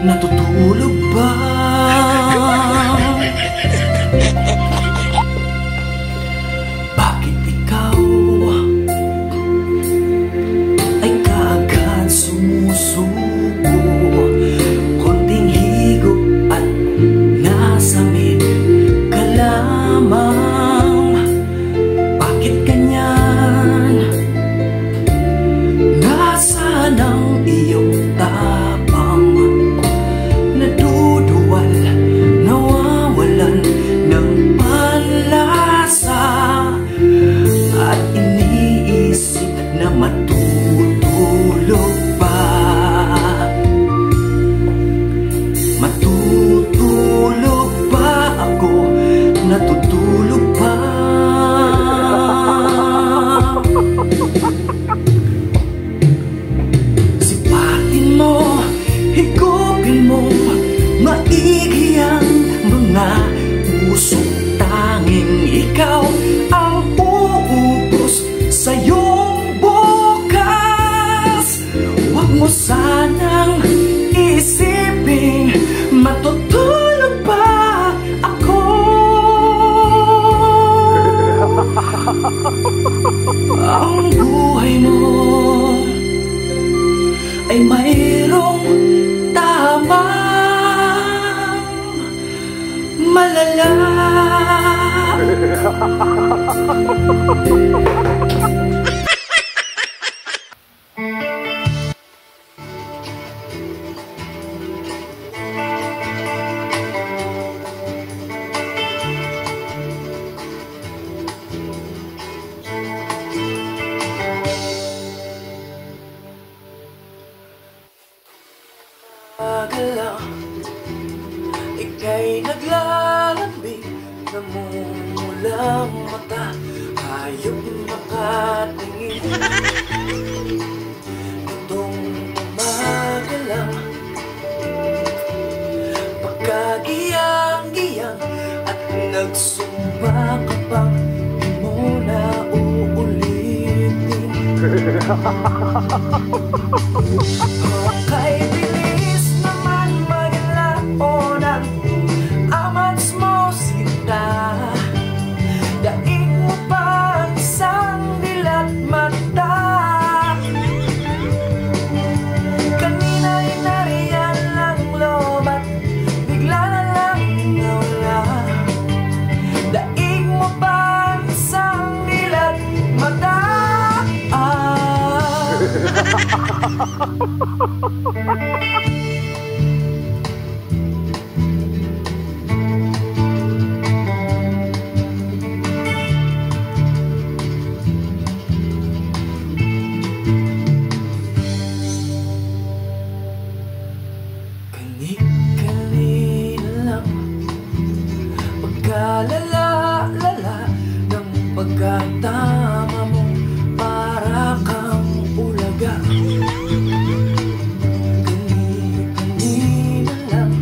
natutulog ba? Bakit ikaw ay kaagad sumusuko? Konting higop at nasamid ka lamang. Bakit ganyan? Nasaan ang iyong tapang? Naduduwal, nawawalan ng panlasa, at iniisip na matutulog pa. Matutulog ba ako? Natutulog pa? Sipatin mo, higupin mo maigi ang mga pusong tanging ikaw ang uubos sa iyong bukas. Huwag mo sanang isiping matutulog pa ako. Ang buhay mo ay mayroong tamang malala. Pagalaw, ika'y naglalambing, namumulang mata, hayop nakatingin. Itong umagalaw, pagkagiyang-giyang at nagsumba ka pang di mo na uulitin. Okay, bilis naman maglaon ang amats mo sita. Daig mo pa ang isang dilat mata. Kanina'y nariyan lang lobat, bigla na lang nawala. Daig mo pa ang isang dilat mata. Kani-kanina lang pagkalala-lala ng pagkatama mo, para kang ulaga. Kani-kanina lang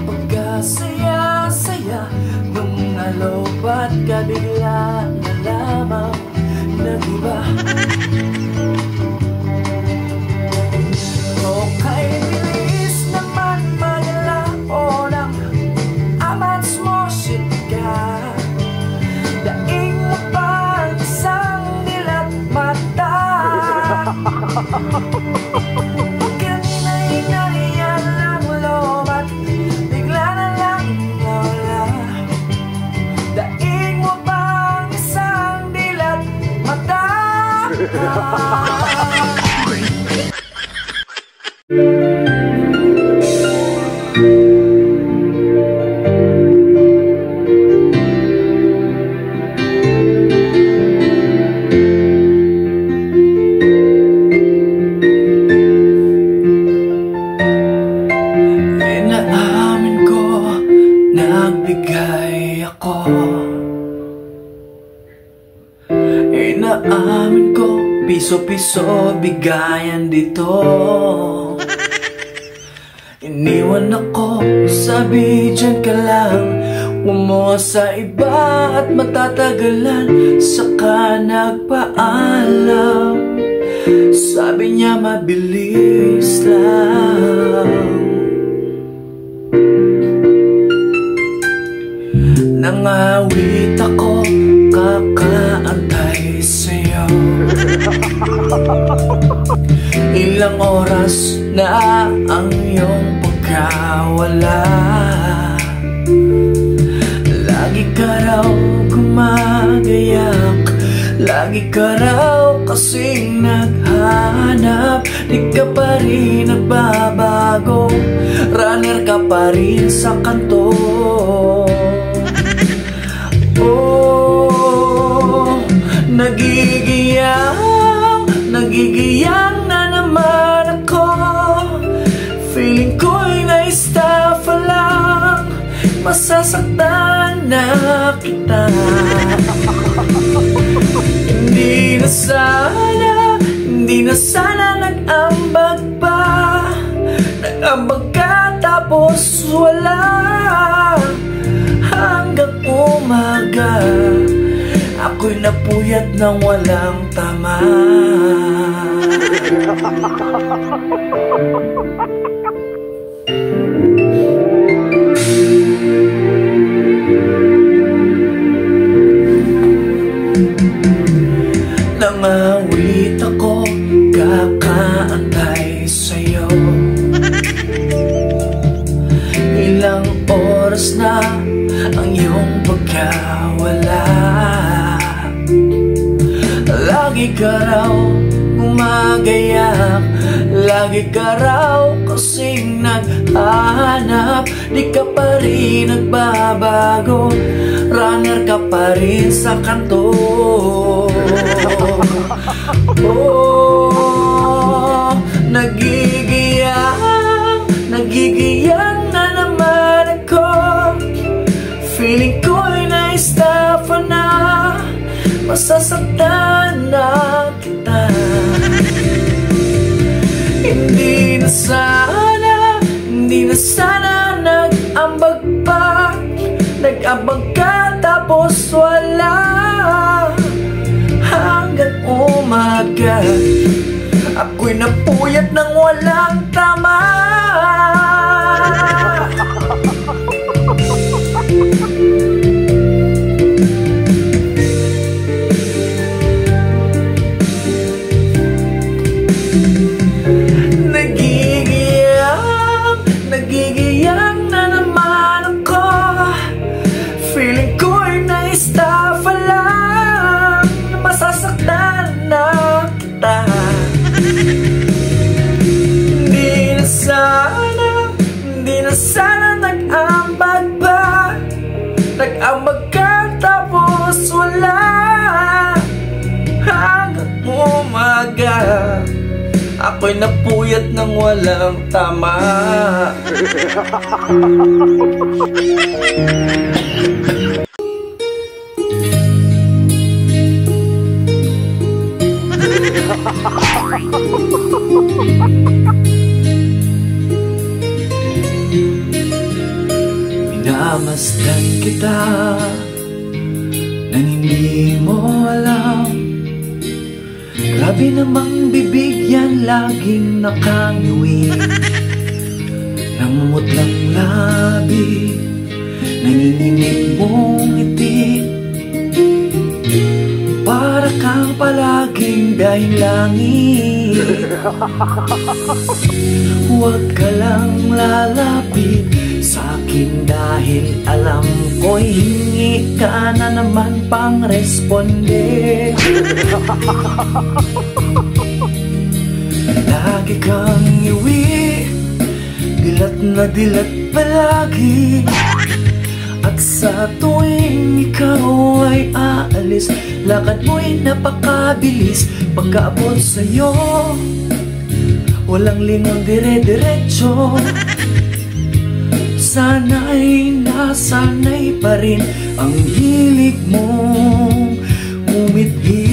pagkasaya-saya nung nalobat ka, bigla na lamang nag-iba. Okay, bilis naman maglaon ang amats mo sika. Daig mo pa ang isang dilat mata. Kanina'y nariyan lang lobat, bigla na lang nawala. Daig mo pa ang isang dilat mata. Inaamin ko, nagbigay ako. Inaamin ko, piso-piso bigayan dito. Iniwan ako, sabi dyan ka lang, umuha sa iba at matatagalan. Saka nagpaalam, Sabi niya mabilis lang. Nangawit ako, kakaantay sa'yo. Ilang oras na ang iyong pagkawala. Lagi ka raw gumagayak, lagi ka raw kasing naghanap. Di ka pa rin nagbabago, runner ka pa rin sa kanto. Oh, nagigiyang na naman ako. Feeling ko'y na-estafa lang, masasaktan na kita. Hindi na sana nag-ambag pa. Nag-ambag ka tapos wala. Hanggang umaga, ako'y napuyat ng walang tama. Nangawit ako, kakaantay sa'yo. Ilang oras na ang iyong pagkawala. Lagi ka raw gumagayak, lagi ka raw kasing naghahanap. Di ka pa rin nagbabago, runner ka pa rin sa kanto. Oh, nagigiyang na naman ako. Feeling ko'y na-estafa na, masasaktan na kita. Hindi na sana nag-ambag pa. Nag-ambag ka tapos wala. Hanggang umaga, ako'y napuyat ng walang tama. Nagigiyang na naman ako. Feeling ko'y na-estafa lang, masasaktan na kita. Hindi na sana nag-ambag pa. Nag-ambag ka tapos wala. Hanggang umaga, ako'y napuyat ng walang tama. Minamasdan kita nang hindi mo alam. Grabe namang bibig yan, laging nakangiwi. Namumutlang labi, nanginginig mong ngiti. Para kang palaging dahil langit. Huwag ka lang lalapit sa'kin dahil alam ko'y hingi ka na naman pang responde. Lagi kang iwi, dilat na dilat palagi. At sa tuwing ikaw ay aalis, lakad mo'y napakabilis. Pagkaabot sa'yo, walang lingon, dire-diretso. Sana'y nasanay pa rin ang hilig mong umiti.